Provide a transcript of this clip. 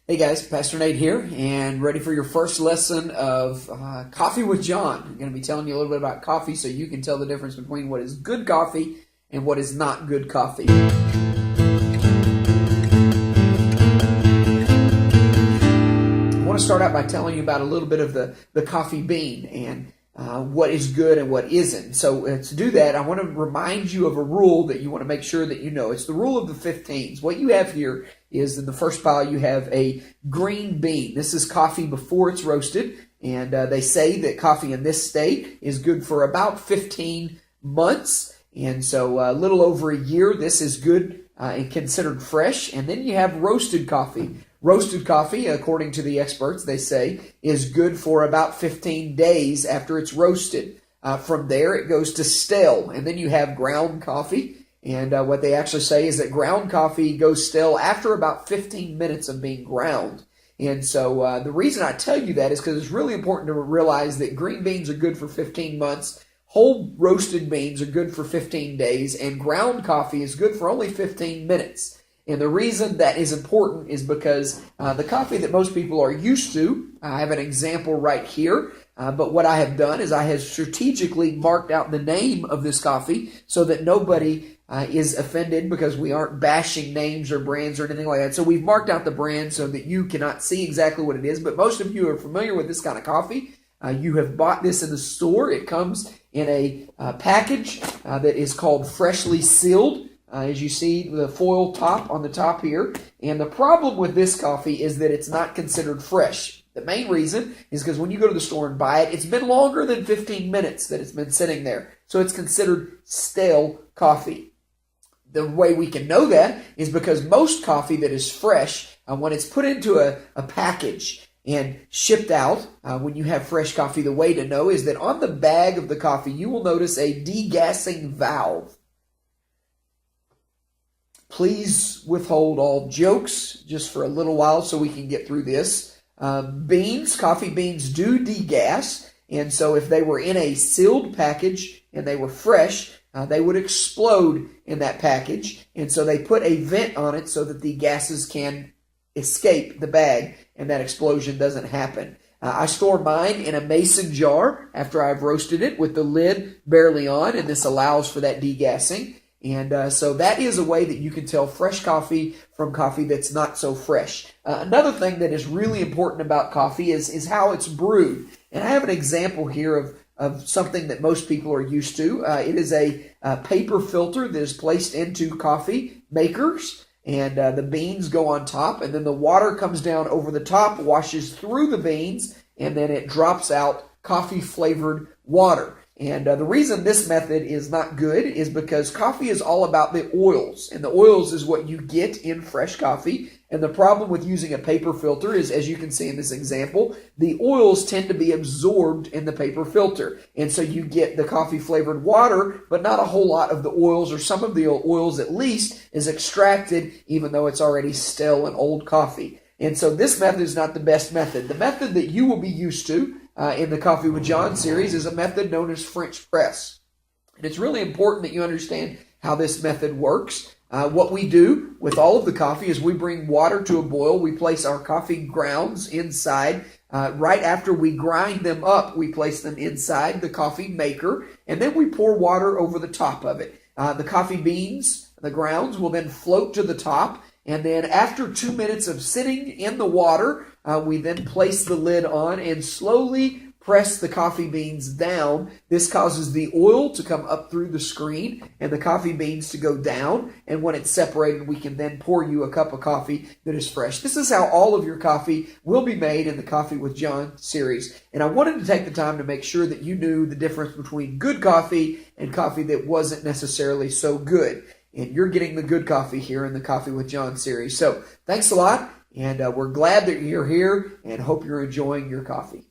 Hey guys, Pastor Nate here, and ready for your first lesson of Coffee with John. I'm going to be telling you a little bit about coffee so you can tell the difference between what is good coffee and what is not good coffee. I want to start out by telling you about a little bit of the coffee bean and what is good and what isn't. So to do that, I want to remind you of a rule that you want to make sure that you know. It's the rule of the 15s. What you have here is in the first pile you have a green bean. This is coffee before it's roasted, and they say that coffee in this state is good for about 15 months, and so a little over a year. This is good and considered fresh. And then you have roasted coffee. Roasted coffee, according to the experts, they say, is good for about 15 days after it's roasted. From there, it goes to stale. And then you have ground coffee. And what they actually say is that ground coffee goes stale after about 15 minutes of being ground. And so the reason I tell you that is because it's really important to realize that green beans are good for 15 months. Whole roasted beans are good for 15 days. And ground coffee is good for only 15 minutes. And the reason that is important is because the coffee that most people are used to, I have an example right here, but what I have done is I have strategically marked out the name of this coffee so that nobody is offended, because we aren't bashing names or brands or anything like that. So we've marked out the brand so that you cannot see exactly what it is, but most of you are familiar with this kind of coffee. You have bought this in the store. It comes in a package that is called Freshly Sealed. As you see, the foil top on the top here. And the problem with this coffee is that it's not considered fresh. The main reason is because when you go to the store and buy it, it's been longer than 15 minutes that it's been sitting there. So it's considered stale coffee. The way we can know that is because most coffee that is fresh, when it's put into a package and shipped out, when you have fresh coffee, the way to know is that on the bag of the coffee, you will notice a degassing valve. Please withhold all jokes just for a little while so we can get through this. Coffee beans do degas, and so if they were in a sealed package and they were fresh, they would explode in that package. And so they put a vent on it so that the gases can escape the bag and that explosion doesn't happen. I store mine in a mason jar after I've roasted it with the lid barely on, and this allows for that degassing. And so that is a way that you can tell fresh coffee from coffee that's not so fresh. Another thing that is really important about coffee is how it's brewed. And I have an example here of something that most people are used to. It is a paper filter that is placed into coffee makers. And the beans go on top, and then the water comes down over the top, washes through the beans, and then it drops out coffee-flavored water. And the reason this method is not good is because coffee is all about the oils, and the oils is what you get in fresh coffee. And the problem with using a paper filter is, as you can see in this example, the oils tend to be absorbed in the paper filter. And so you get the coffee-flavored water, but not a whole lot of the oils, or some of the oils at least, is extracted, even though it's already stale and old coffee. And so this method is not the best method. The method that you will be used to in the Coffee with John series is a method known as French press. And it's really important that you understand how this method works. What we do with all of the coffee is we bring water to a boil. We place our coffee grounds inside. Right after we grind them up, we place them inside the coffee maker, and then we pour water over the top of it. The coffee beans, the grounds, will then float to the top. And then after 2 minutes of sitting in the water, we then place the lid on and slowly press the coffee beans down. This causes the oil to come up through the screen and the coffee beans to go down. And when it's separated, we can then pour you a cup of coffee that is fresh. This is how all of your coffee will be made in the Coffee with John series. And I wanted to take the time to make sure that you knew the difference between good coffee and coffee that wasn't necessarily so good. And you're getting the good coffee here in the Coffee with John series. So thanks a lot, and we're glad that you're here and hope you're enjoying your coffee.